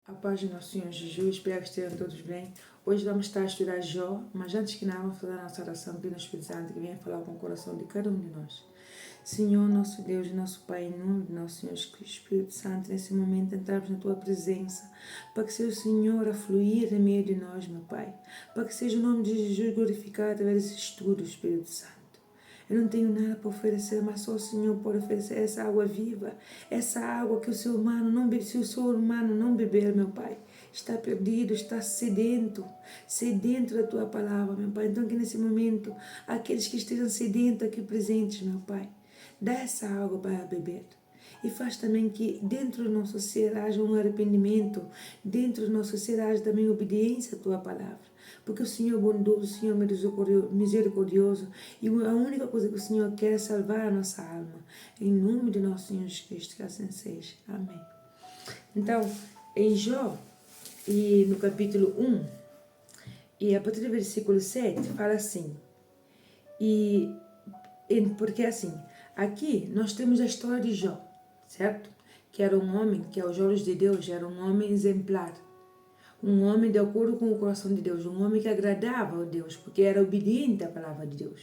A paz do nosso Senhor Jesus, espero que estejam todos bem. Hoje vamos estar a estudar Jó, mas antes que nada vamos fazer a nossa oração, pedindo ao Espírito Santo que venha falar com o coração de cada um de nós. Senhor, nosso Deus e nosso Pai, em nome do nosso Senhor Espírito Santo, nesse momento entramos na Tua presença, para que seja o Senhor a fluir em meio de nós, meu Pai, para que seja o nome de Jesus glorificado através desse estudo, Espírito Santo. Eu não tenho nada para oferecer, mas só o Senhor pode oferecer essa água viva, essa água que o ser humano não bebe, se o ser humano não beber, meu Pai, está perdido, está sedento da Tua palavra, meu Pai. Então que nesse momento, aqueles que estejam sedentos aqui presentes, meu Pai, dá essa água para beber. E faz também que dentro do nosso ser haja um arrependimento, dentro do nosso ser haja também obediência à Tua palavra. Porque o Senhor é bondoso, o Senhor é misericordioso, e a única coisa que o Senhor quer é salvar a nossa alma. Em nome de nosso Senhor Jesus Cristo, que assim seja. Amém. Então, em Jó, e no capítulo 1, e a partir do versículo 7, fala assim, porque assim, aqui nós temos a história de Jó, certo? Que era um homem que aos olhos de Deus era um homem exemplar, um homem de acordo com o coração de Deus, um homem que agradava a Deus, porque era obediente à palavra de Deus.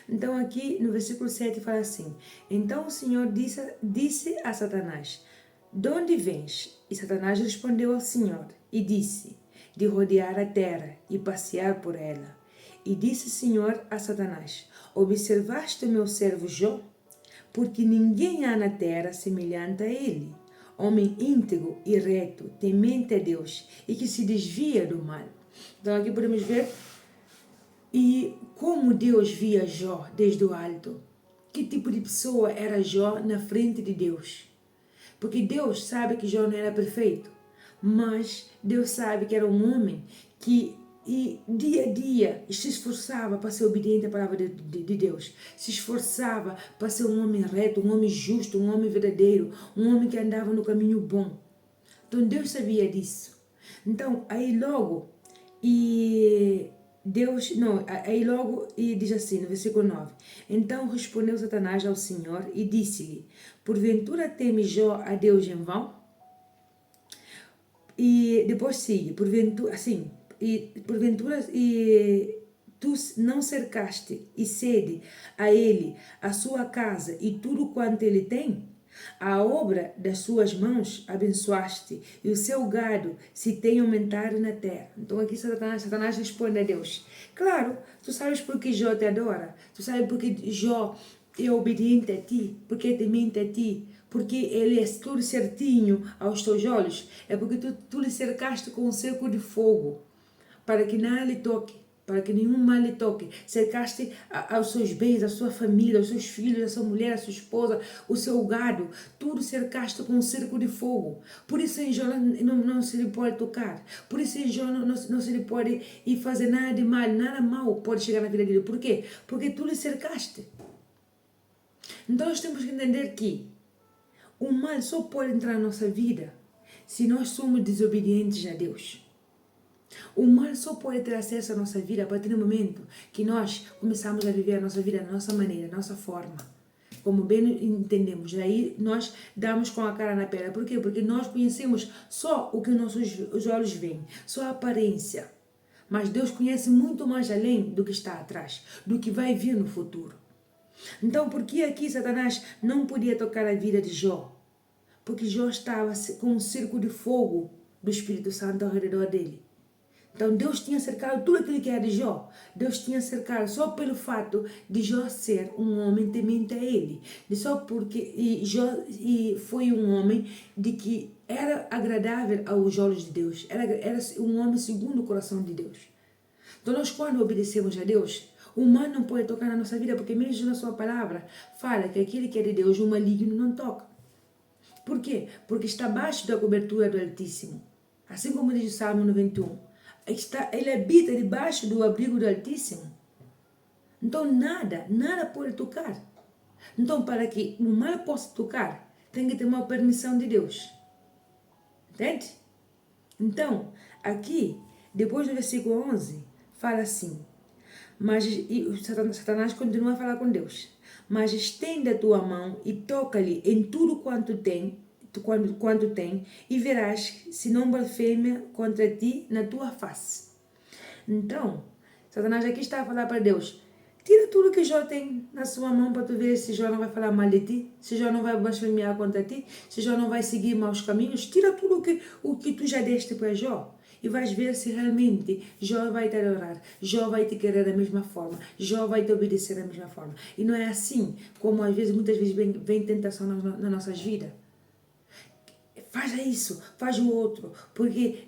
Então aqui no versículo 7 fala assim, então o Senhor disse a Satanás, de onde vens? E Satanás respondeu ao Senhor e disse, de rodear a terra e passear por ela. E disse o Senhor a Satanás, observaste o meu servo Jó? Porque ninguém há na terra semelhante a ele, homem íntegro e reto, temente a Deus e que se desvia do mal. Então aqui podemos ver e como Deus via Jó desde o alto. Que tipo de pessoa era Jó na frente de Deus? Porque Deus sabe que Jó não era perfeito, mas Deus sabe que era um homem que dia a dia se esforçava para ser obediente à palavra de Deus, se esforçava para ser um homem reto, um homem justo, um homem verdadeiro, um homem que andava no caminho bom. Então Deus sabia disso. Então aí logo e diz assim no versículo 9, então respondeu Satanás ao Senhor e disse-lhe, porventura teme Jó a Deus em vão? E depois sigue, porventura tu não cercaste e cede a ele a sua casa e tudo quanto ele tem? A obra das suas mãos abençoaste e o seu gado se tem aumentado na terra. Então aqui Satanás responde a Deus, claro, tu sabes porque Jó te adora, tu sabes porque Jó é obediente a ti, porque é temente a ti, porque ele é tudo certinho aos teus olhos, é porque tu lhe cercaste com um cerco de fogo, para que nada lhe toque, para que nenhum mal lhe toque. Cercaste aos seus bens, a sua família, aos seus filhos, a sua mulher, a sua esposa, o seu gado, tudo cercaste com um cerco de fogo. Por isso em Jó não se lhe pode tocar, por isso em Jó não se lhe pode ir fazer nada de mal, nada mal pode chegar na vida dele. Por quê? Porque tu lhe cercaste. Então nós temos que entender que o mal só pode entrar na nossa vida se nós somos desobedientes a Deus. O mal só pode ter acesso à nossa vida a partir do momento que nós começamos a viver a nossa vida da nossa maneira, da nossa forma. Como bem entendemos, aí nós damos com a cara na pedra. Por quê? Porque nós conhecemos só o que os olhos veem, só a aparência. Mas Deus conhece muito mais além do que está atrás, do que vai vir no futuro. Então, por que aqui Satanás não podia tocar a vida de Jó? Porque Jó estava com um circo de fogo do Espírito Santo ao redor dele. Então Deus tinha cercado tudo aquilo que era de Jó. Deus tinha cercado só pelo fato de Jó ser um homem temente a ele. Só porque Jó foi um homem de que era agradável aos olhos de Deus. Era um homem segundo o coração de Deus. Então nós quando obedecemos a Deus, o mal não pode tocar na nossa vida, porque mesmo na sua palavra fala que aquele que é de Deus, o maligno não toca. Por quê? Porque está abaixo da cobertura do Altíssimo. Assim como diz o Salmo 91. Ele habita debaixo do abrigo do Altíssimo. Então nada pode tocar. Então para que o mal possa tocar, tem que ter uma permissão de Deus. Entende? Então, aqui, depois do versículo 11, fala assim, mas Satanás continua a falar com Deus. Mas estende a tua mão e toca-lhe em tudo quanto tem, quanto tem, e verás se não blasfêmia contra ti na tua face. Então, Satanás aqui está a falar para Deus: tira tudo que Jó tem na sua mão para tu ver se Jó não vai falar mal de ti, se Jó não vai blasfemiar contra ti, se Jó não vai seguir maus caminhos. Tira tudo o que tu já deste para Jó. E vais ver se realmente Jó vai te adorar, Jó vai te querer da mesma forma, Jó vai te obedecer da mesma forma. E não é assim como muitas vezes vem tentação nas nossas vidas. Faz isso, faz o outro, porque,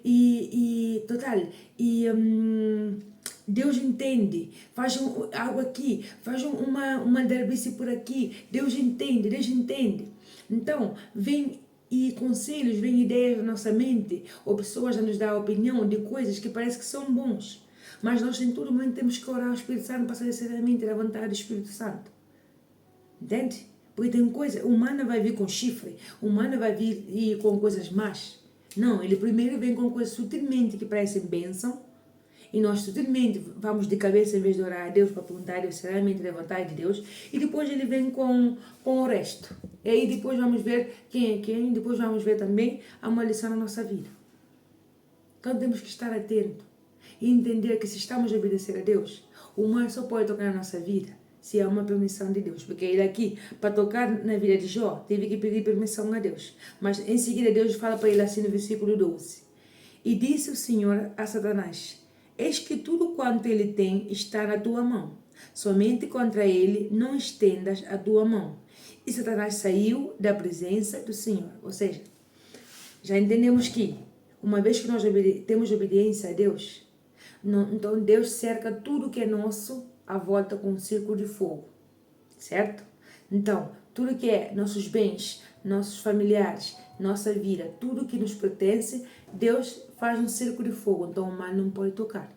Deus entende, faz algo aqui, faz uma derbice por aqui, Deus entende. Então, vem conselhos, vem ideias na nossa mente, ou pessoas a nos dar opinião de coisas que parece que são bons, mas nós em todo momento temos que orar ao Espírito Santo para saber se realmente é a vontade do Espírito Santo. Entende? Porque tem coisa, humana vai vir com chifre, humana vai vir com coisas más. Não, ele primeiro vem com coisas sutilmente que parecem bênção, e nós sutilmente vamos de cabeça em vez de orar a Deus para perguntar a Deus se realmente é a vontade de Deus, e depois ele vem com o resto. E aí depois vamos ver quem é quem, depois vamos ver também a maldição na nossa vida. Então temos que estar atentos e entender que se estamos a obedecer a Deus, o mal só pode tocar na nossa vida se há uma permissão de Deus. Porque ele aqui, para tocar na vida de Jó, teve que pedir permissão a Deus. Mas em seguida Deus fala para ele assim no versículo 12. E disse o Senhor a Satanás: eis que tudo quanto ele tem está na tua mão. Somente contra ele não estendas a tua mão. E Satanás saiu da presença do Senhor. Ou seja, já entendemos que uma vez que nós temos obediência a Deus, então Deus cerca tudo que é nosso à volta com um círculo de fogo, certo? Então, tudo que é nossos bens, nossos familiares, nossa vida, tudo que nos pertence, Deus faz um círculo de fogo, então o mal não pode tocar.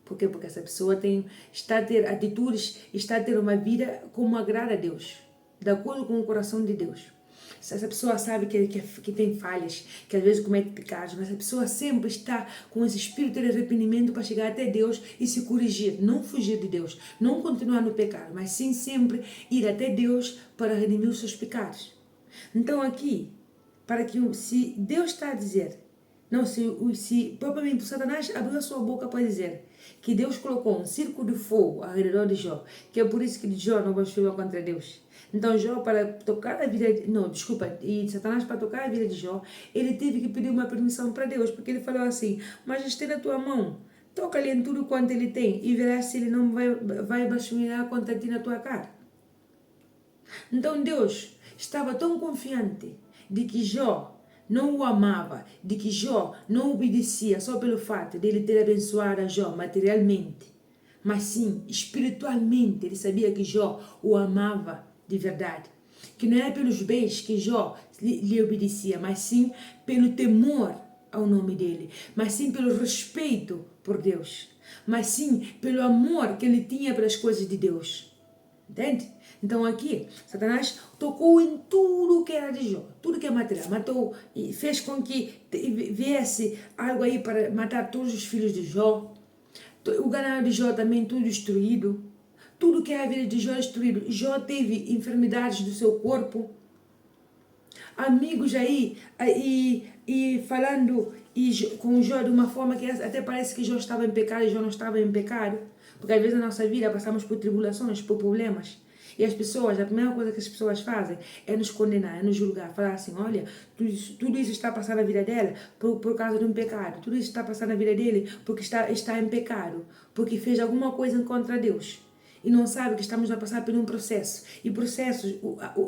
Por quê? Porque essa pessoa está a ter atitudes, está a ter uma vida como agrada a Deus, de acordo com o coração de Deus. Se essa pessoa sabe que tem falhas, que às vezes comete pecados, mas essa pessoa sempre está com esse espírito de arrependimento para chegar até Deus e se corrigir, não fugir de Deus, não continuar no pecado, mas sim sempre ir até Deus para redimir os seus pecados. Então aqui, se Deus está a dizer, não, se propriamente Satanás abriu a sua boca para dizer que Deus colocou um círculo de fogo ao redor de Jó, que é por isso que Jó não blasfemou contra Deus. Então Jó, para tocar a vida, e Satanás para tocar a vida de Jó, ele teve que pedir uma permissão para Deus, porque ele falou assim: mas esteja na tua mão, toca-lhe em tudo quanto ele tem, e verás se ele não vai blasfemar contra ti na tua cara. Então Deus estava tão confiante de que Jó não o amava, de que Jó não o obedecia só pelo fato de ele ter abençoado a Jó materialmente, mas sim espiritualmente. Ele sabia que Jó o amava de verdade, que não era pelos bens que Jó lhe obedecia, mas sim pelo temor ao nome dele, mas sim pelo respeito por Deus, mas sim pelo amor que ele tinha pelas coisas de Deus. Entende? Então aqui, Satanás tocou em tudo que era de Jó, tudo que é material, matou e fez com que viesse algo aí para matar todos os filhos de Jó, o ganado de Jó também tudo destruído, tudo que é a vida de Jó destruído. Jó teve enfermidades do seu corpo, amigos aí e falando com Jó de uma forma que até parece que Jó estava em pecado e Jó não estava em pecado, porque às vezes na nossa vida passamos por tribulações, por problemas. E as pessoas, a primeira coisa que as pessoas fazem é nos condenar, é nos julgar, falar assim: olha, tudo isso está passando na vida dela por causa de um pecado, tudo isso está passando na vida dele porque está em pecado, porque fez alguma coisa contra Deus. E não sabe que estamos a passar por um processo. E processos,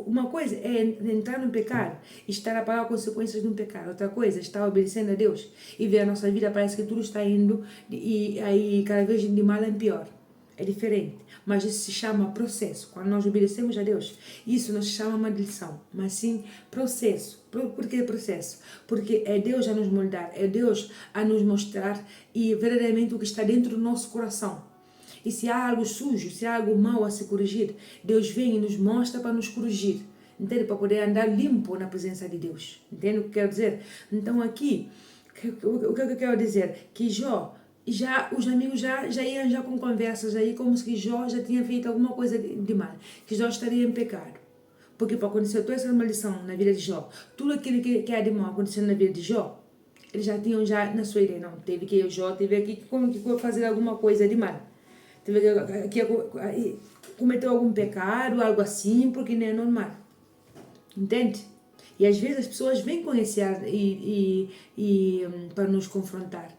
uma coisa é entrar no pecado e estar a pagar as consequências de um pecado. Outra coisa é estar obedecendo a Deus e ver a nossa vida, parece que tudo está indo e aí cada vez de mal em pior. É diferente, mas isso se chama processo. Quando nós obedecemos a Deus, isso não se chama maldição, mas sim processo. Por que processo? Porque é Deus a nos moldar, é Deus a nos mostrar e verdadeiramente o que está dentro do nosso coração. E se há algo sujo, se há algo mau a se corrigir, Deus vem e nos mostra para nos corrigir. Entende? Para poder andar limpo na presença de Deus. Entende o que eu quero dizer? Então aqui, o que eu quero dizer? Que Jó, os amigos já iam com conversas aí como se Jó já tinha feito alguma coisa de mal, que Jó estaria em pecado. Porque para acontecer toda essa maldição na vida de Jó, tudo aquilo que há de mal acontecendo na vida de Jó, eles já tinham já na sua ideia, não, teve que Jó, teve aqui que fazer alguma coisa de mal. Teve que cometeu algum pecado, algo assim, porque não é normal. Entende? E às vezes as pessoas vêm conhecer para nos confrontar.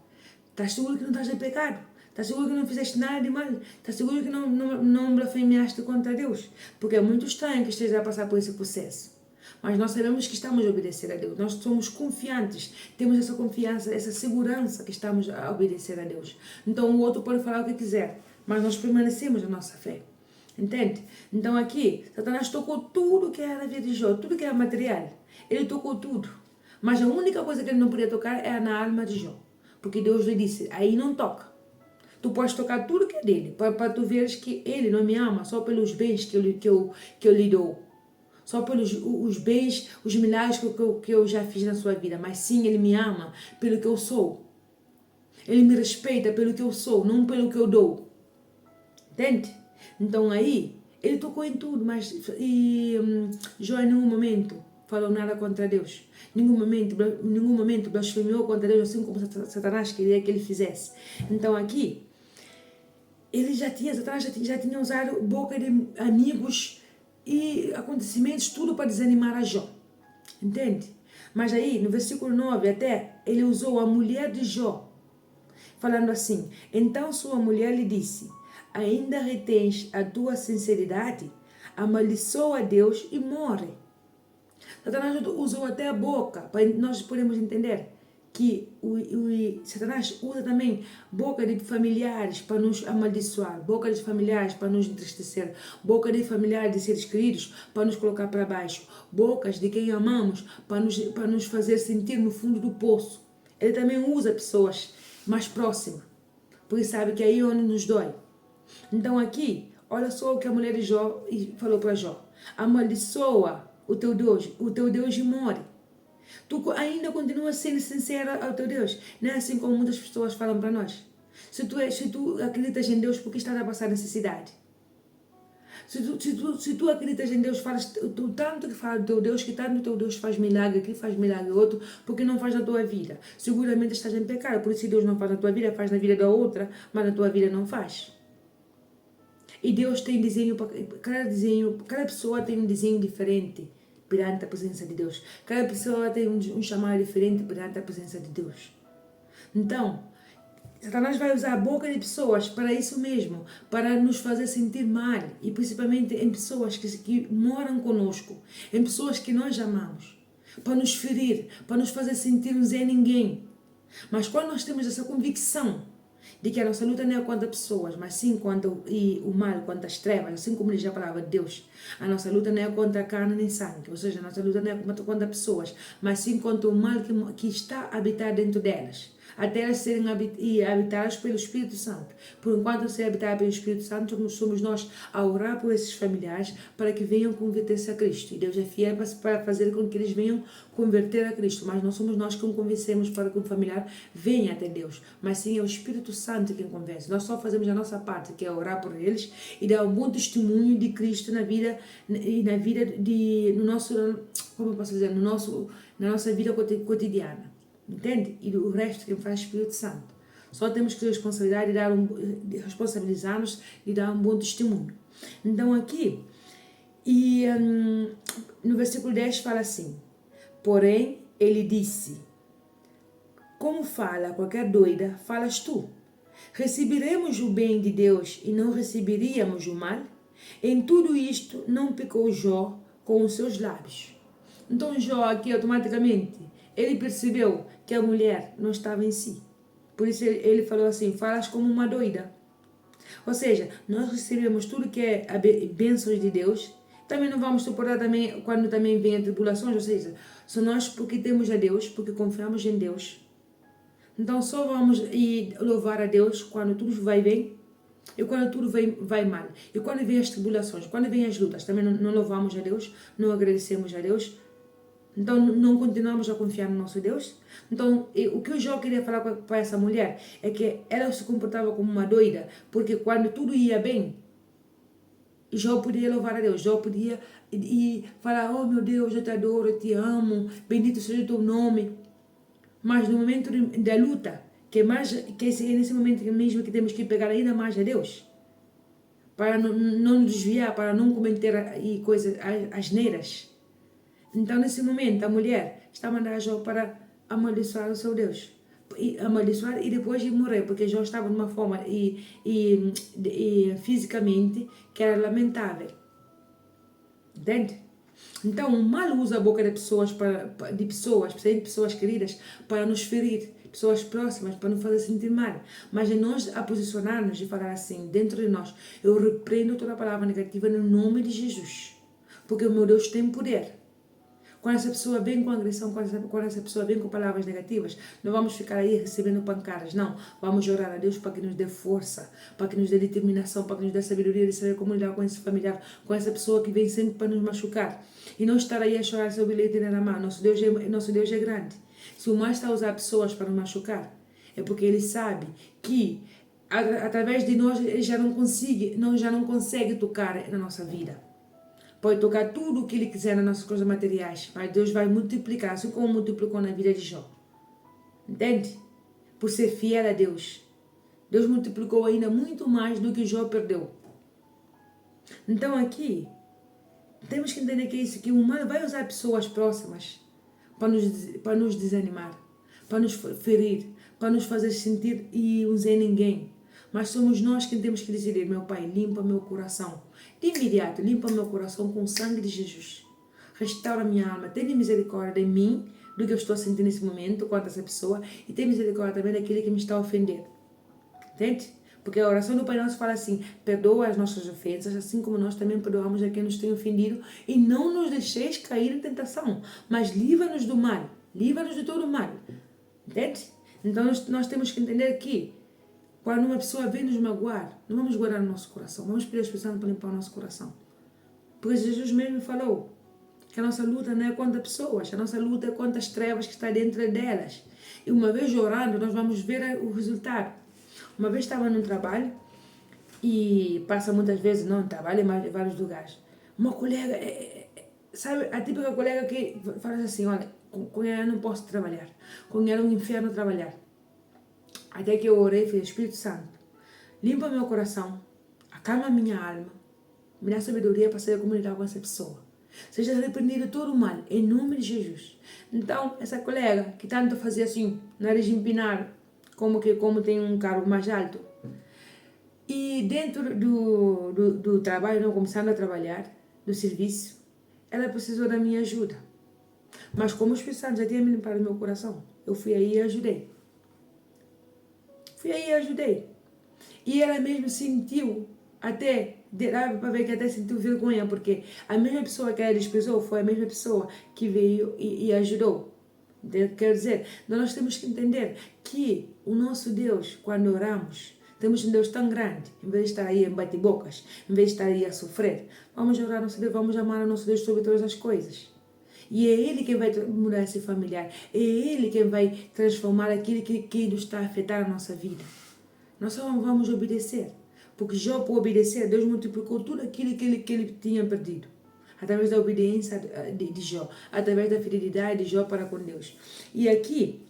Estás seguro que não estás a pecado? Estás seguro que não fizeste nada de mal? Estás seguro que não blasfemiaste contra Deus? Porque é muito estranho que esteja a passar por esse processo. Mas nós sabemos que estamos a obedecer a Deus. Nós somos confiantes. Temos essa confiança, essa segurança que estamos a obedecer a Deus. Então o outro pode falar o que quiser, mas nós permanecemos na nossa fé. Entende? Então aqui, Satanás tocou tudo que era na vida de Jó, tudo que era material. Ele tocou tudo. Mas a única coisa que ele não podia tocar era na alma de Jó. Porque Deus lhe disse, aí não toca. Tu podes tocar tudo que é dele, para tu veres que ele não me ama só pelos bens que eu lhe dou. Só pelos os bens, os milagres que eu já fiz na sua vida. Mas sim, ele me ama pelo que eu sou. Ele me respeita pelo que eu sou, não pelo que eu dou. Entende? Então aí, ele tocou em tudo, mas Jó em nenhum momento falou nada contra Deus. Em nenhum momento blasfemiou contra Deus, assim como Satanás queria que ele fizesse. Então aqui, Satanás já tinha usado boca de amigos e acontecimentos, tudo para desanimar a Jó. Entende? Mas aí, no versículo 9 até, ele usou a mulher de Jó, falando assim, então sua mulher lhe disse, ainda retens a tua sinceridade? Amaldiçoa a Deus e morre. Satanás usou até a boca, para nós podemos entender que Satanás usa também boca de familiares para nos amaldiçoar, boca de familiares para nos entristecer, boca de familiares de seres queridos para nos colocar para baixo, bocas de quem amamos para nos fazer sentir no fundo do poço. Ele também usa pessoas mais próximas, porque sabe que é aí onde nos dói. Então aqui, olha só o que a mulher de Jó falou para Jó. Amaldiçoa o teu Deus e morre. Tu ainda continua sendo sincera ao teu Deus. Não é assim como muitas pessoas falam para nós. Se tu acreditas em Deus, por que estás a passar necessidade? Se tu acreditas em Deus, tu tanto que fala do teu Deus, que tanto o teu Deus faz milagre, que faz milagre outro, porque não faz na tua vida. Seguramente estás em pecado, por isso se Deus não faz na tua vida, faz na vida da outra, mas na tua vida não faz. E Deus tem desenho, cada pessoa tem um desenho diferente perante a presença de Deus. Cada pessoa tem um chamado diferente perante a presença de Deus. Então, Satanás vai usar a boca de pessoas para isso mesmo, para nos fazer sentir mal, e principalmente em pessoas que moram conosco, em pessoas que nós amamos, para nos ferir, para nos fazer sentir um Zé Ninguém. Mas quando nós temos essa convicção de que a nossa luta não é contra pessoas, mas sim contra o mal, contra as trevas, assim como diz a palavra de Deus. A nossa luta não é contra a carne nem sangue, ou seja, a nossa luta não é contra pessoas, mas sim contra o mal que está a habitar dentro delas, até elas serem habitadas pelo Espírito Santo. Por enquanto ser habitadas pelo Espírito Santo, somos nós a orar por esses familiares para que venham converter-se a Cristo. E Deus é fiel para fazer com que eles venham converter a Cristo, mas não somos nós que o convencemos para que o familiar venha até Deus, mas sim é o Espírito Santo quem convence. Nós só fazemos a nossa parte, que é orar por eles e dar um bom testemunho de Cristo na vida no nosso, como eu posso dizer, na nossa vida cotidiana. Entende? E o resto quem faz é o Espírito Santo. Só temos que ter responsabilidade de responsabilizar-nos e dar um bom testemunho. Então aqui, no versículo 10 fala assim, porém ele disse, como fala qualquer doida, falas tu. Receberemos o bem de Deus e não receberíamos o mal? Em tudo isto não pecou Jó com os seus lábios. Então Jó aqui automaticamente, ele percebeu que a mulher não estava em si. Por isso ele falou assim, falas como uma doida. Ou seja, nós recebemos tudo que é bênçãos de Deus, também não vamos suportar também quando também vem a tribulações, ou seja, são nós porque temos a Deus, porque confiamos em Deus. Então só vamos louvar a Deus quando tudo vai bem e quando tudo vai mal. E quando vem as tribulações, quando vem as lutas, também não louvamos a Deus, não agradecemos a Deus. Então não continuamos a confiar no nosso Deus. Então o que o Jó queria falar para essa mulher é que ela se comportava como uma doida, porque quando tudo ia bem, Jó podia louvar a Deus, Jó podia e falar, oh meu Deus, eu te adoro, eu te amo, bendito seja o teu nome. Mas no momento da luta, que é nesse momento mesmo que temos que pegar ainda mais a Deus, para não nos desviar, para não cometer coisas asneiras. Então, nesse momento, a mulher está a mandar Jó para amaldiçoar o seu Deus. E amaldiçoar e depois de morrer, porque Jó estava de uma forma fisicamente que era lamentável. Entende? Então, o mal usa a boca de pessoas, especialmente pessoas queridas, para nos ferir, pessoas próximas, para nos fazer sentir mal. Mas em nós a posicionar-nos e falar assim, dentro de nós, eu repreendo toda a palavra negativa no nome de Jesus. Porque o meu Deus tem poder. Quando essa pessoa vem com agressão, quando essa pessoa vem com palavras negativas, não vamos ficar aí recebendo pancadas, não. Vamos orar a Deus para que nos dê força, para que nos dê determinação, para que nos dê sabedoria de saber como lidar com esse familiar, com essa pessoa que vem sempre para nos machucar. E não estar aí a chorar sobre leite na mão. Nosso Deus é grande. Se o mal está a usar pessoas para nos machucar, é porque ele sabe que através de nós ele já não consegue tocar na nossa vida. Pode tocar tudo o que ele quiser nas nossas coisas materiais, mas Deus vai multiplicar, assim como multiplicou na vida de Jó. Entende? Por ser fiel a Deus. Deus multiplicou ainda muito mais do que Jó perdeu. Então aqui, temos que entender que é isso, que o mal vai usar pessoas próximas para nos desanimar, para nos ferir, para nos fazer sentir e um Zé ninguém. Mas somos nós que temos que decidir, meu Pai, limpa meu coração. De imediato, limpa meu coração com o sangue de Jesus. Restaura minha alma, tenha misericórdia de mim, do que eu estou sentindo nesse momento, quanto a essa pessoa, e tenha misericórdia também daquele que me está ofendendo. Entende? Porque a oração do Pai Nosso fala assim, perdoa as nossas ofensas, assim como nós também perdoamos a quem nos tem ofendido, e não nos deixeis cair em tentação, mas livra-nos do mal, livra-nos de todo o mal. Entende? Então nós temos que entender que quando uma pessoa vem nos magoar, não vamos guardar no nosso coração, vamos pedir a Espírito Santo para limpar o nosso coração. Porque Jesus mesmo falou que a nossa luta não é contra pessoas, a nossa luta é contra as trevas que está dentro delas. E uma vez orando, nós vamos ver o resultado. Uma vez estava num trabalho, e passa muitas vezes, não, trabalho em vários lugares. Uma colega, sabe, a típica colega que fala assim, olha, com ela não posso trabalhar, com ela é um inferno trabalhar. Até que eu orei e falei, Espírito Santo, limpa meu coração, acalma minha alma, me dá sabedoria para saber como lidar com essa pessoa. Seja repreendido todo o mal, em nome de Jesus. Então, essa colega que tanto fazia assim, nariz empinado, como tem um cargo mais alto, e dentro do trabalho, não, começando a trabalhar, do serviço, ela precisou da minha ajuda. Mas como o Espírito Santo já tinha me limpado o meu coração, eu fui aí e ajudei. E ela mesmo sentiu, até, dá para ver que até sentiu vergonha, porque a mesma pessoa que ela desprezou foi a mesma pessoa que veio e ajudou. Quer dizer, nós temos que entender que o nosso Deus, quando oramos, temos um Deus tão grande, em vez de estar aí em bate-bocas, em vez de estar aí a sofrer, vamos orar ao nosso Deus, vamos amar ao nosso Deus sobre todas as coisas. E é Ele quem vai mudar esse familiar, é Ele quem vai transformar aquilo que nos está a afetar a nossa vida. Nós só vamos obedecer, porque Jó, por obedecer, Deus multiplicou tudo aquilo que ele tinha perdido. Através da obediência de Jó, através da fidelidade de Jó para com Deus. E aqui,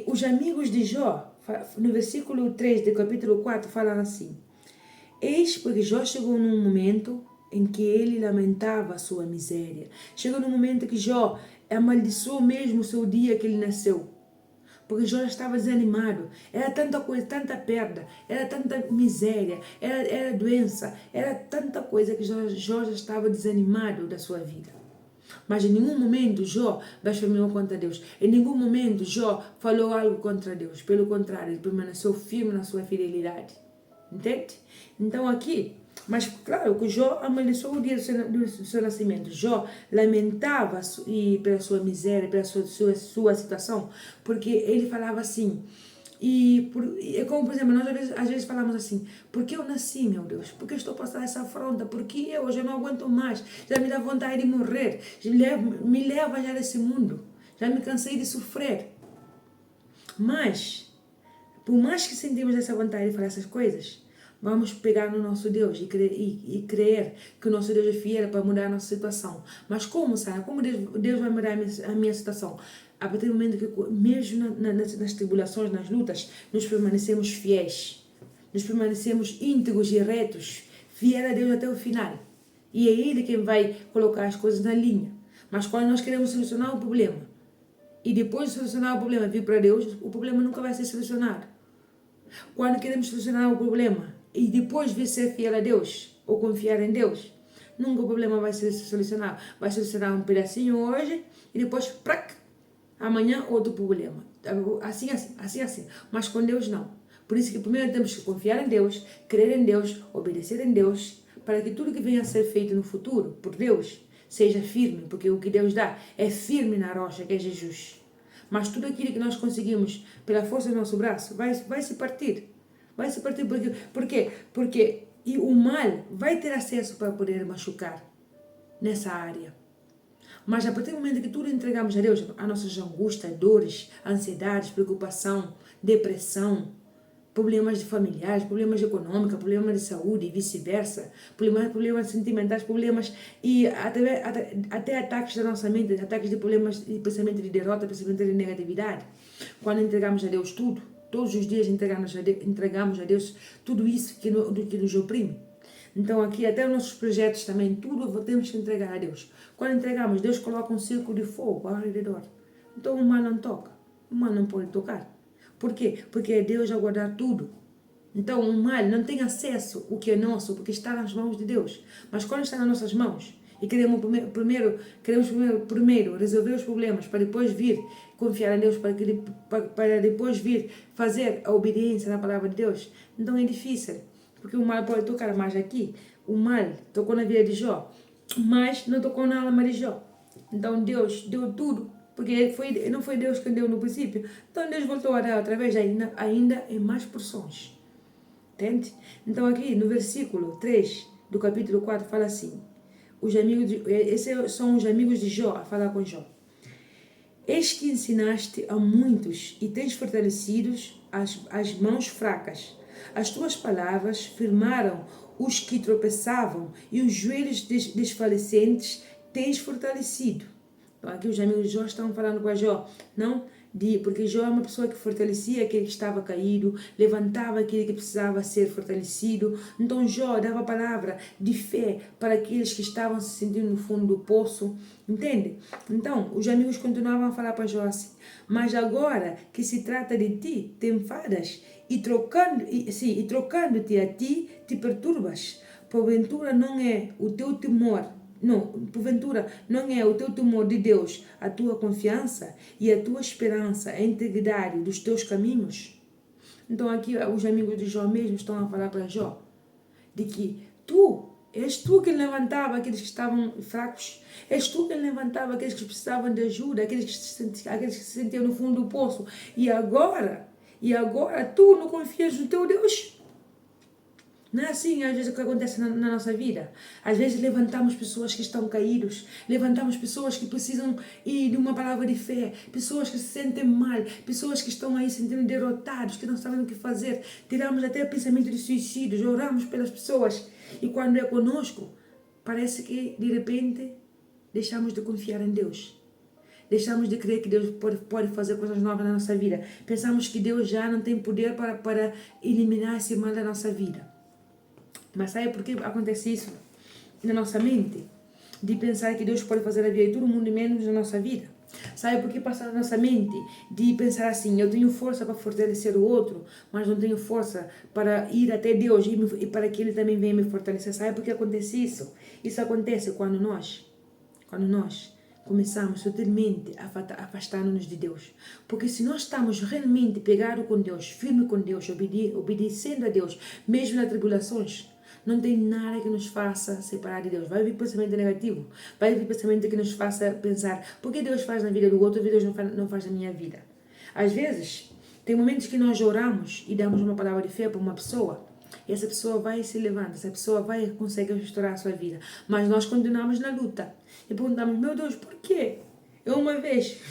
os amigos de Jó, no versículo 3 do capítulo 4, falam assim, eis porque Jó chegou num momento em que ele lamentava a sua miséria. Chegou num momento que Jó amaldiçoou mesmo o seu dia que ele nasceu. Porque Jó já estava desanimado, era tanta coisa, tanta perda, era tanta miséria, era doença, era tanta coisa que Jó já estava desanimado da sua vida. Mas em nenhum momento Jó blasfemou contra Deus, em nenhum momento Jó falou algo contra Deus, pelo contrário, ele permaneceu firme na sua fidelidade. Entende? Então aqui, mas claro que Jó amaldiçoou o dia do seu nascimento. Jó lamentava pela sua miséria, pela sua situação, porque ele falava assim, é como, por exemplo, nós às vezes falamos assim, por que eu nasci, meu Deus? Por que eu estou passando essa afronta? Por que eu já não aguento mais? Já me dá vontade de morrer. Me leva já desse mundo. Já me cansei de sofrer. Mas, por mais que sentimos essa vontade de falar essas coisas, Vamos pegar no nosso Deus e crer que o nosso Deus é fiel para mudar a nossa situação. Mas como, Sara? Como Deus vai mudar a minha situação? A partir do momento que, mesmo nas tribulações, nas lutas, nós permanecemos fiéis. Nós permanecemos íntegros e retos, fiel a Deus até o final. E é Ele quem vai colocar as coisas na linha. Mas quando nós queremos solucionar o problema, e depois de solucionar o problema vir para Deus, o problema nunca vai ser solucionado. Quando queremos solucionar o problema e depois vir ser fiel a Deus ou confiar em Deus, nunca o problema vai ser solucionado. Vai solucionar um pedacinho hoje e depois, amanhã outro problema. Assim. Mas com Deus não. Por isso que primeiro temos que confiar em Deus, crer em Deus, obedecer em Deus, para que tudo que venha a ser feito no futuro por Deus seja firme, porque o que Deus dá é firme na rocha, que é Jesus. Mas tudo aquilo que nós conseguimos pela força do nosso braço vai se partir. Vai se partir porque e o mal vai ter acesso para poder machucar nessa área. Mas a partir do momento que tudo entregamos a Deus, as nossas angústias, dores, ansiedades, preocupação, depressão, problemas familiares, problemas econômicos, problemas de saúde e vice-versa, problemas sentimentais, problemas e até ataques da nossa mente, ataques de problemas de pensamento de derrota, pensamento de negatividade. Quando entregamos a Deus tudo, todos os dias entregamos a Deus tudo isso que nos oprime. Então aqui até os nossos projetos também, tudo temos que entregar a Deus. Quando entregamos, Deus coloca um círculo de fogo ao redor. Então o mal não toca, o mal não pode tocar. Por quê? Porque é Deus a guardar tudo. Então o mal não tem acesso ao que é nosso, porque está nas mãos de Deus. Mas quando está nas nossas mãos, e queremos primeiro resolver os problemas, para depois vir confiar em Deus, para depois vir fazer a obediência na palavra de Deus, então é difícil. Porque o mal pode tocar, mas aqui, o mal tocou na vida de Jó, mas não tocou na alma de Jó. Então Deus deu tudo, porque não foi Deus quem deu no princípio. Então Deus voltou a dar outra vez, ainda em mais porções. Entende? Então aqui no versículo 3 do capítulo 4 fala assim, esses são os amigos de Jó a falar com Jó. Eis que ensinaste a muitos e tens fortalecido as mãos fracas. As tuas palavras firmaram os que tropeçavam e os joelhos desfalecentes tens fortalecido. Então, aqui os amigos de Jó estão falando com a Jó, porque Jó é uma pessoa que fortalecia aquele que estava caído, levantava aquele que precisava ser fortalecido. Então Jó dava palavra de fé para aqueles que estavam se sentindo no fundo do poço, entende? Então os amigos continuavam a falar para Jó assim, mas agora que se trata de ti, te enfadas e trocando-te a ti, te perturbas. Porventura não é o teu temor porventura não é o teu temor de Deus a tua confiança e a tua esperança, a integridade dos teus caminhos? Então aqui os amigos de Jó mesmo estão a falar para Jó de que és tu que levantava aqueles que estavam fracos, és tu que levantava aqueles que precisavam de ajuda, aqueles que se sentiam no fundo do poço, e agora tu não confias no teu Deus? Não é assim, às vezes, o que acontece na nossa vida. Às vezes levantamos pessoas que estão caídos, levantamos pessoas que precisam de uma palavra de fé, pessoas que se sentem mal, pessoas que estão aí se sentindo derrotados, que não sabem o que fazer. Tiramos até pensamento de suicídio, oramos pelas pessoas. E quando é conosco, parece que, de repente, deixamos de confiar em Deus. Deixamos de crer que Deus pode fazer coisas novas na nossa vida. Pensamos que Deus já não tem poder para eliminar esse mal da nossa vida. Mas sabe por que acontece isso na nossa mente? De pensar que Deus pode fazer a vida de todo mundo menos na nossa vida. Sabe por que passa na nossa mente de pensar assim, eu tenho força para fortalecer o outro, mas não tenho força para ir até Deus e para que Ele também venha me fortalecer. Sabe por que acontece isso? Isso acontece quando nós começamos sutilmente a afastar-nos de Deus. Porque se nós estamos realmente pegados com Deus, firme com Deus, obedecendo a Deus, mesmo nas tribulações, não tem nada que nos faça separar de Deus. Vai vir pensamento negativo, vai vir pensamento que nos faça pensar, por que Deus faz na vida do outro e Deus não faz na minha vida? Às vezes, tem momentos que nós oramos e damos uma palavra de fé para uma pessoa, e essa pessoa vai e se levanta, essa pessoa vai conseguir restaurar a sua vida. Mas nós continuamos na luta. E perguntamos, meu Deus, por quê? Eu uma vez,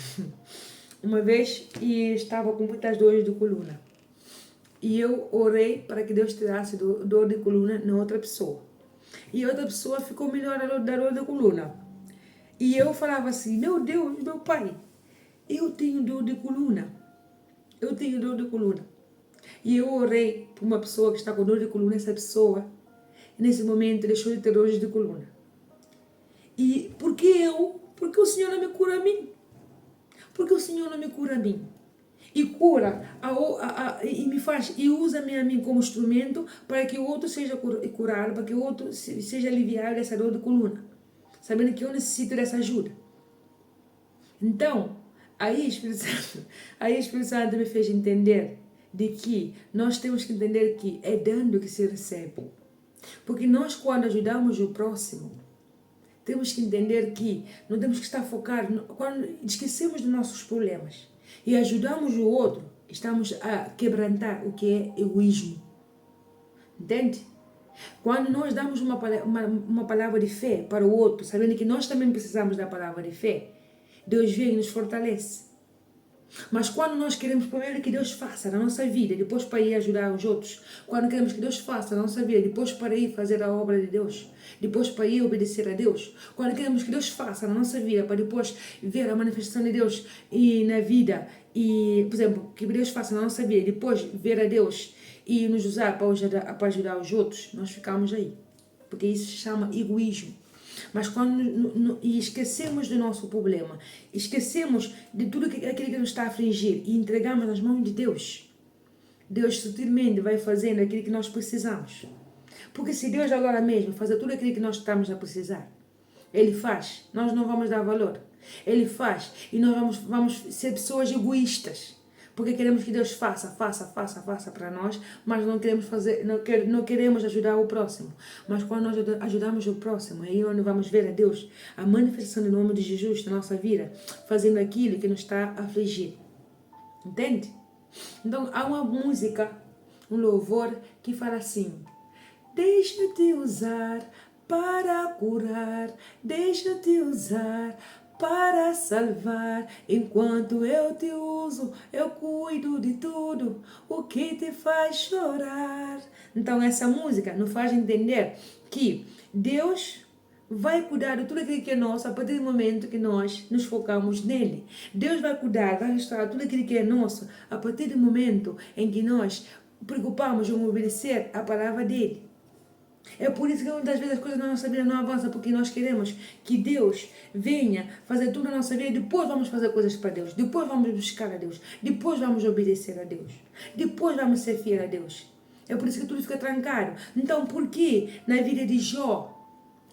e estava com muitas dores de coluna. E eu orei para que Deus tirasse dor de coluna na outra pessoa. E a outra pessoa ficou melhor da dor de coluna. E eu falava assim, meu Deus, meu pai, eu tenho dor de coluna. Eu tenho dor de coluna. E eu orei por uma pessoa que está com dor de coluna, essa pessoa, nesse momento, deixou de ter dores de coluna. E porque o Senhor não me cura a mim. Porque o Senhor não me cura a mim. E cura, e me faz, e usa-me a mim como instrumento para que o outro seja curado, para que o outro seja aliviado dessa dor de coluna. Sabendo que eu necessito dessa ajuda. Então, aí o Espírito Santo me fez entender de que nós temos que entender que é dando que se recebe. Porque nós, quando ajudamos o próximo, temos que entender que não temos que estar focados, quando esquecemos dos nossos problemas e ajudamos o outro, estamos a quebrantar o que é egoísmo. Entende? Quando nós damos uma palavra de fé para o outro, sabendo que nós também precisamos da palavra de fé, Deus vem e nos fortalece. Mas quando nós queremos primeiro que Deus faça na nossa vida, depois para ir ajudar os outros, quando queremos que Deus faça na nossa vida, depois para ir fazer a obra de Deus, depois para ir obedecer a Deus, quando queremos que Deus faça na nossa vida, para depois ver a manifestação de Deus e na vida, e, por exemplo, que Deus faça na nossa vida, depois ver a Deus e nos usar para ajudar os outros, nós ficamos aí. Porque isso se chama egoísmo. Mas quando e esquecemos do nosso problema, esquecemos de tudo aquilo que nos está a afligir e entregamos nas mãos de Deus, Deus sutilmente vai fazendo aquilo que nós precisamos. Porque se Deus agora mesmo fazer tudo aquilo que nós estamos a precisar, Ele faz, nós não vamos dar valor. Ele faz e nós vamos ser pessoas egoístas. Porque queremos que Deus faça para nós, mas não queremos fazer, não queremos ajudar o próximo. Mas quando nós ajudamos o próximo, é aí onde vamos ver a Deus, a manifestação do nome de Jesus na nossa vida, fazendo aquilo que nos está a afligir. Entende? Então há uma música, um louvor que fala assim: deixa-te usar para curar, deixa-te usar para salvar. Enquanto eu te uso, eu cuido de tudo o que te faz chorar. Então essa música nos faz entender que Deus vai cuidar de tudo aquilo que é nosso a partir do momento que nós nos focamos nele. Deus vai cuidar, vai restaurar tudo aquilo que é nosso a partir do momento em que nós preocupamos em obedecer a palavra dele. É por isso que muitas vezes as coisas na nossa vida não avançam, porque nós queremos que Deus venha fazer tudo na nossa vida e depois vamos fazer coisas para Deus, depois vamos buscar a Deus, depois vamos obedecer a Deus, depois vamos ser fiel a Deus. É por isso que tudo fica trancado. Então, por que na vida de Jó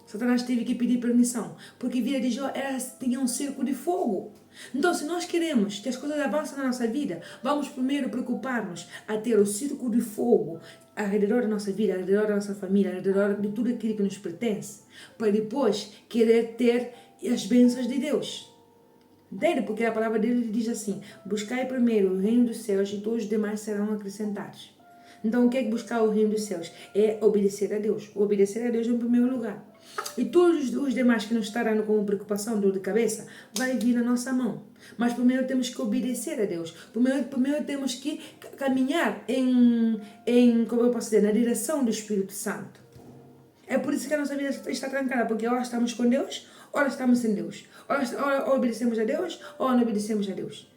Satanás teve que pedir permissão? Porque a vida de Jó tinha um cerco de fogo. Então, se nós queremos que as coisas avancem na nossa vida, vamos primeiro preocupar-nos a ter o círculo de fogo ao redor da nossa vida, ao redor da nossa família, ao redor de tudo aquilo que nos pertence, para depois querer ter as bênçãos de Deus. Entende? Porque a palavra dele diz assim: buscai primeiro o reino dos céus e todos os demais serão acrescentados. Então, o que é buscar o reino dos céus? É obedecer a Deus. Obedecer a Deus em primeiro lugar. E todos os demais que nos estarão como preocupação, dor de cabeça, vai vir na nossa mão. Mas primeiro temos que obedecer a Deus. Primeiro temos que caminhar como eu posso dizer, na direção do Espírito Santo. É por isso que a nossa vida está trancada, porque ou estamos com Deus, ou estamos sem Deus. Ou obedecemos a Deus, ou não obedecemos a Deus.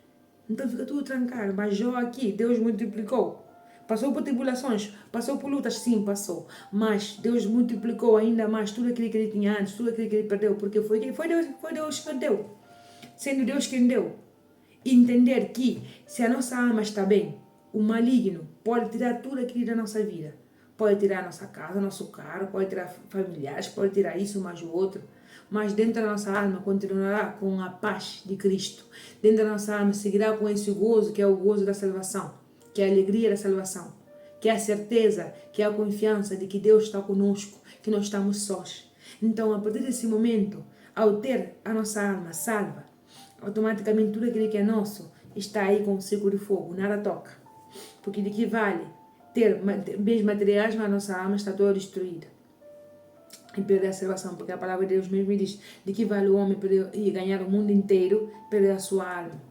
Então fica tudo trancado. Mas Jó aqui, Deus multiplicou. Passou por tribulações, passou por lutas, sim, passou. Mas Deus multiplicou ainda mais tudo aquilo que ele tinha antes, tudo aquilo que ele perdeu, porque foi Deus que deu. Sendo Deus quem deu. E entender que se a nossa alma está bem, o maligno pode tirar tudo aquilo da nossa vida. Pode tirar a nossa casa, nosso carro, pode tirar familiares, pode tirar isso, mais o outro. Mas dentro da nossa alma continuará com a paz de Cristo. Dentro da nossa alma seguirá com esse gozo, que é o gozo da salvação, que é a alegria da salvação, que é a certeza, que é a confiança de que Deus está conosco, que não estamos sós. Então, a partir desse momento, ao ter a nossa alma salva, automaticamente tudo aquilo que é nosso está aí com o círculo de fogo, nada toca. Porque de que vale ter bens materiais, mas a nossa alma está toda destruída. E perder a salvação, porque a palavra de Deus mesmo diz: de que vale o homem perder, e ganhar o mundo inteiro, perder a sua alma.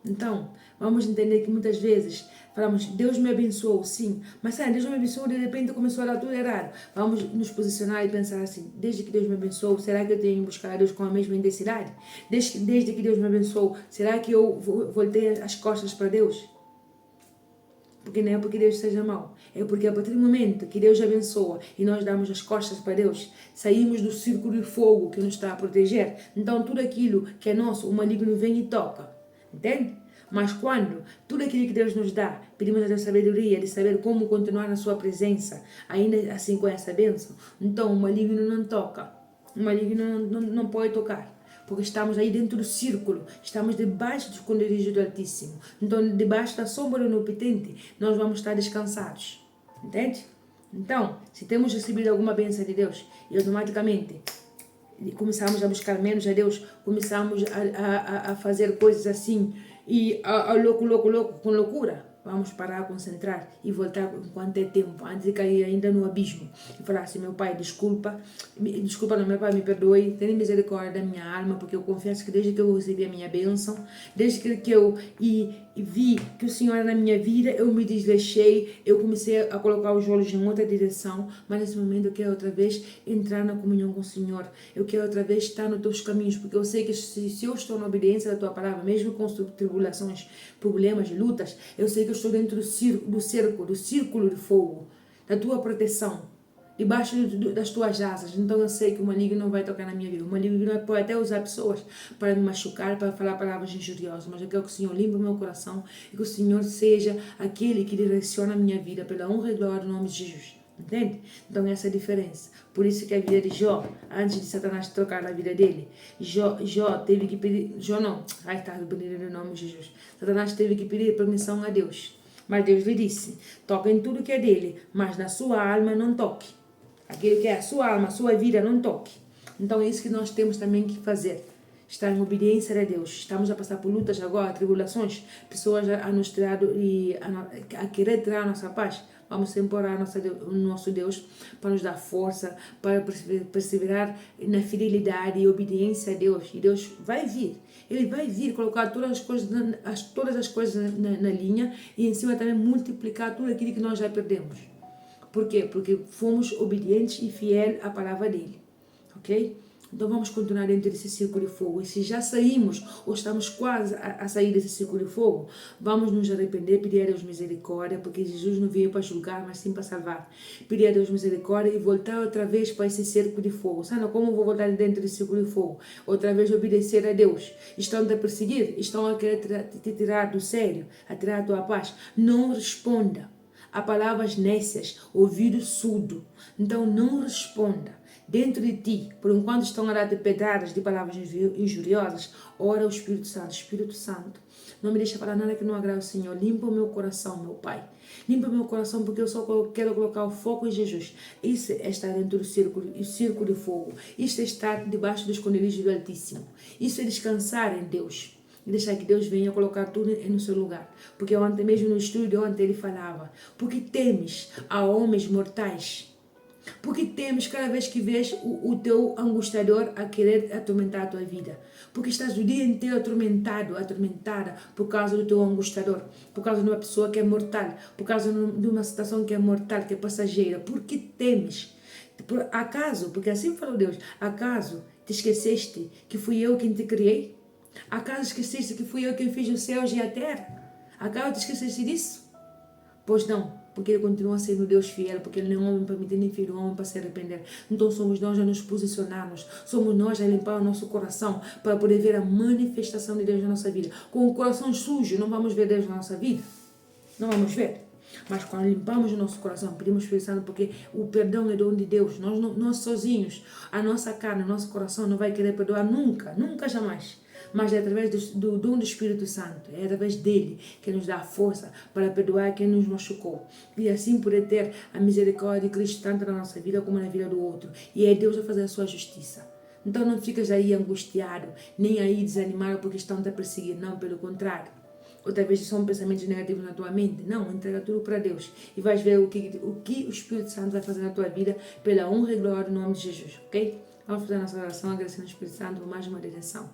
Então, vamos entender que muitas vezes falamos, Deus me abençoou, sim, mas sabe, Deus me abençoou, de repente começou a dar tudo errado. Vamos nos posicionar e pensar assim, desde que Deus me abençoou, será que eu tenho que buscar a Deus com a mesma intensidade? Desde que Deus me abençoou, será que eu voltei as costas para Deus? Porque não é porque Deus seja mau, é porque a partir do momento que Deus abençoa e nós damos as costas para Deus, saímos do círculo de fogo que nos está a proteger. Então tudo aquilo que é nosso, o maligno vem e toca, entende? Mas quando tudo aquilo que Deus nos dá, pedimos a Deus sabedoria de saber como continuar na sua presença, ainda assim com essa bênção, então o maligno não toca, o maligno não pode tocar. Porque estamos aí dentro do círculo, estamos debaixo do esconderijo do Altíssimo. Então, debaixo da sombra do Onipotente, nós vamos estar descansados. Entende? Então, se temos recebido alguma bênção de Deus, e automaticamente começamos a buscar menos a Deus, começamos a fazer coisas assim, e louco, com loucura, vamos parar, concentrar e voltar enquanto é tempo, antes de cair ainda no abismo. E falar assim, meu pai, desculpa não, meu pai, me perdoe, tenha misericórdia da minha alma, porque eu confesso que desde que eu recebi a minha bênção, desde que eu vi que o Senhor era na minha vida, eu me desleixei, eu comecei a colocar os olhos em outra direção, mas nesse momento eu quero outra vez entrar na comunhão com o Senhor, eu quero outra vez estar nos teus caminhos, porque eu sei que se eu estou na obediência da tua palavra, mesmo com tribulações, problemas, lutas, eu sei que eu estou dentro do círculo de fogo, da tua proteção, debaixo das tuas asas. Então eu sei que o maligno não vai tocar na minha vida. O maligno pode até usar pessoas para me machucar, para falar palavras injuriosas, mas eu quero que o Senhor limpe o meu coração e que o Senhor seja aquele que direciona a minha vida pela honra e glória do nome de Jesus. Entende? Então essa é a diferença. Por isso que a vida de Jó, antes de Satanás trocar a vida dele, Jó teve que pedir, pedindo no nome de Jesus. Satanás teve que pedir permissão a Deus. Mas Deus lhe disse, toca em tudo que é dele, mas na sua alma não toque. Aquilo que é a sua alma, a sua vida, não toque. Então é isso que nós temos também que fazer. Estar em obediência a Deus. Estamos a passar por lutas agora, tribulações, pessoas a nos tirar e a querer tirar a nossa paz. Vamos implorar o nosso Deus para nos dar força, para perseverar na fidelidade e obediência a Deus. E Deus vai vir. Ele vai vir colocar todas as coisas na linha e em cima também multiplicar tudo aquilo que nós já perdemos. Por quê? Porque fomos obedientes e fiéis à palavra dele. Ok? Então vamos continuar dentro desse círculo de fogo. E se já saímos ou estamos quase a sair desse círculo de fogo, vamos nos arrepender, pedir a Deus misericórdia, porque Jesus não veio para julgar, mas sim para salvar. Pedir a Deus misericórdia e voltar outra vez para esse círculo de fogo. Sabe como eu vou voltar dentro desse círculo de fogo? Outra vez obedecer a Deus. Estão a perseguir? Estão a querer te tirar do sério, a tirar a tua paz? Não responda a palavras nécias, ouvido surdo. Então não responda. Dentro de ti, por enquanto estão a dar-te pedradas de palavras injuriosas, ora o Espírito Santo, não me deixa falar nada que não agrade ao Senhor. Limpa o meu coração, meu Pai. Limpa o meu coração, porque eu só quero colocar o foco em Jesus. Isso é estar dentro do círculo de fogo. Isso é estar debaixo do esconderijo do Altíssimo. Isso é descansar em Deus. E deixar que Deus venha colocar tudo no seu lugar. Porque ontem mesmo no estúdio, ontem ele falava, porque temes a homens mortais? Porque temes cada vez que vês o teu angustiador a querer atormentar a tua vida? Porque estás o dia inteiro atormentada por causa do teu angustiador, por causa de uma pessoa que é mortal, por causa de uma situação que é mortal, que é passageira. Por que temes? Por acaso, porque assim falou Deus, acaso te esqueceste que fui eu quem te criei? Acaso esqueceste que fui eu quem fiz os céus e a terra? Acaso te esqueceste disso? Pois não, porque ele continua sendo Deus fiel, porque ele não é homem para mentir, nem filho homem para se arrepender. Então somos nós a nos posicionarmos, somos nós a limpar o nosso coração para poder ver a manifestação de Deus na nossa vida. Com o coração sujo não vamos ver Deus na nossa vida, não vamos ver. Mas quando limpamos o nosso coração, pedimos Espírito Santo, porque o perdão é dom de Deus. Nós sozinhos, a nossa carne, o nosso coração não vai querer perdoar nunca, nunca jamais. Mas é através do dom do Espírito Santo, é através dele que nos dá a força para perdoar quem nos machucou. E assim poder ter a misericórdia de Cristo tanto na nossa vida como na vida do outro. E é Deus a fazer a sua justiça. Então não ficas aí angustiado, nem aí desanimado porque estão a perseguir. Não, pelo contrário. Outra vez são pensamentos negativos na tua mente. Não, entrega tudo para Deus. E vais ver o que o Espírito Santo vai fazer na tua vida pela honra e glória do nome de Jesus, ok? Vamos fazer a nossa oração agradecendo ao Espírito Santo por mais uma direção.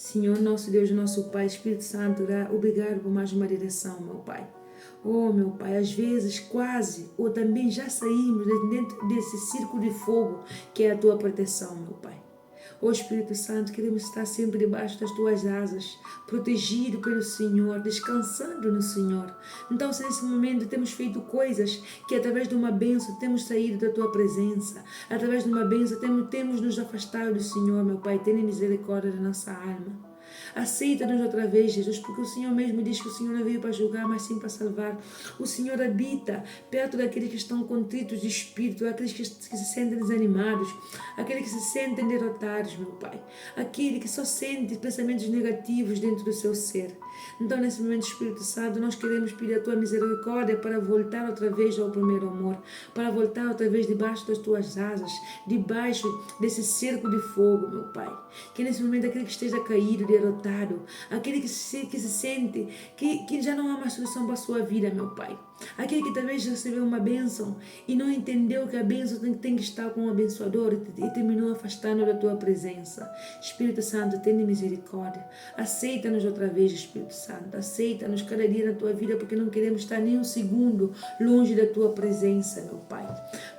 Senhor, nosso Deus, nosso Pai, Espírito Santo, obrigado por mais uma direção, meu Pai. Oh, meu Pai, às vezes quase, ou também já saímos dentro desse círculo de fogo que é a Tua proteção, meu Pai. Oh Espírito Santo, queremos estar sempre debaixo das Tuas asas, protegido pelo Senhor, descansando no Senhor. Então, se nesse momento temos feito coisas que através de uma bênção temos saído da Tua presença, através de uma bênção temos nos afastado do Senhor, meu Pai, tenha misericórdia da nossa alma. Aceita-nos outra vez, Jesus, porque o Senhor mesmo diz que o Senhor não veio para julgar, mas sim para salvar. O Senhor habita perto daqueles que estão contritos de espírito, aqueles que se sentem desanimados, aqueles que se sentem derrotados, meu Pai. Aquele que só sente pensamentos negativos dentro do seu ser. Então, nesse momento, Espírito Santo, nós queremos pedir a Tua misericórdia para voltar outra vez ao primeiro amor, para voltar outra vez debaixo das Tuas asas, debaixo desse cerco de fogo, meu Pai. Que nesse momento, aquele que esteja caído, derrotado, aquele que se sente que já não há mais solução para a sua vida, meu Pai. Aquele que talvez recebeu uma bênção e não entendeu que a bênção tem que estar com o abençoador e terminou afastando da Tua presença. Espírito Santo, tenha misericórdia. Aceita-nos outra vez, Espírito Santo. Aceita-nos cada dia na Tua vida, porque não queremos estar nem um segundo longe da Tua presença, meu Pai.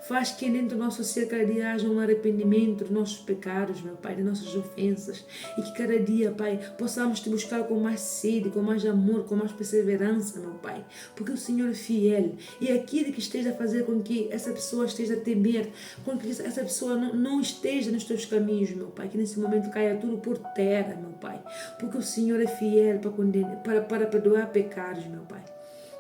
Faz que dentro do nosso ser cada dia haja um arrependimento dos nossos pecados, meu Pai, de nossas ofensas. E que cada dia, Pai, possamos Te buscar com mais sede, com mais amor, com mais perseverança, meu Pai. Porque o Senhor é fiel. E aquilo que esteja a fazer com que essa pessoa esteja a temer, com que essa pessoa não esteja nos Teus caminhos, meu Pai. Que nesse momento caia tudo por terra, meu Pai. Porque o Senhor é fiel para perdoar pecados, meu Pai.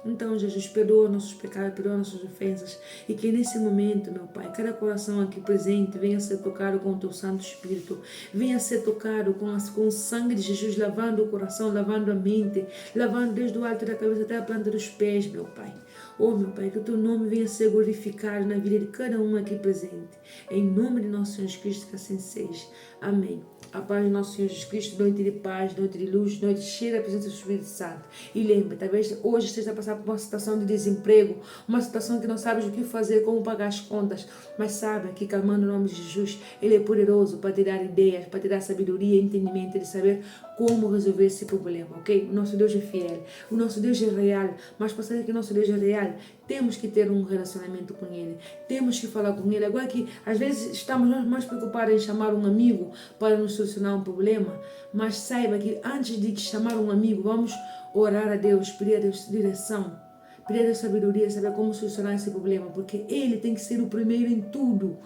Então, Jesus, perdoa nossos pecados, perdoa nossas ofensas, e que nesse momento, meu Pai, cada coração aqui presente venha ser tocado com o Teu Santo Espírito, venha ser tocado com o sangue de Jesus, lavando o coração, lavando a mente, lavando desde o alto da cabeça até a planta dos pés, meu Pai. Oh, meu Pai, que o Teu nome venha ser glorificado na vida de cada um aqui presente. Em nome de nosso Senhor Jesus Cristo, que assim seja. Amém. A paz do nosso Senhor Jesus Cristo, noite de paz, noite de luz, noite cheia da presença do Espírito Santo. E lembre, talvez hoje esteja a passar por uma situação de desemprego, uma situação que não sabes o que fazer, como pagar as contas, mas sabe que clamando o nome de Jesus, Ele é poderoso para te dar ideias, para te dar sabedoria e entendimento de saber como resolver esse problema, ok? O nosso Deus é fiel, o nosso Deus é real, mas para saber que o nosso Deus é real, temos que ter um relacionamento com Ele, temos que falar com Ele. Agora que às vezes estamos mais preocupados em chamar um amigo para nos solucionar um problema, mas saiba que antes de chamar um amigo, vamos orar a Deus, pedir a Deus direção, pedir a Deus sabedoria, saber como solucionar esse problema, porque Ele tem que ser o primeiro em tudo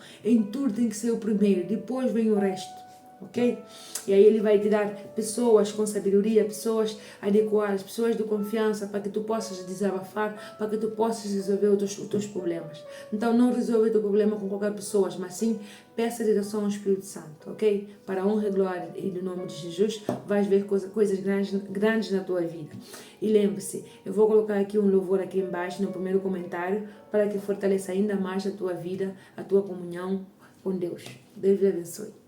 tem que ser o primeiro, depois vem o resto. Ok? E aí Ele vai te dar pessoas com sabedoria, pessoas adequadas, pessoas de confiança para que tu possas desabafar, para que tu possas resolver os teus problemas. Então não resolve o teu problema com qualquer pessoa, mas sim peça a direção ao Espírito Santo, ok? Para a honra e glória e no nome de Jesus, vais ver coisas grandes na tua vida. E lembre-se, eu vou colocar aqui um louvor aqui embaixo no primeiro comentário para que fortaleça ainda mais a tua vida, a tua comunhão com Deus. Deus te abençoe.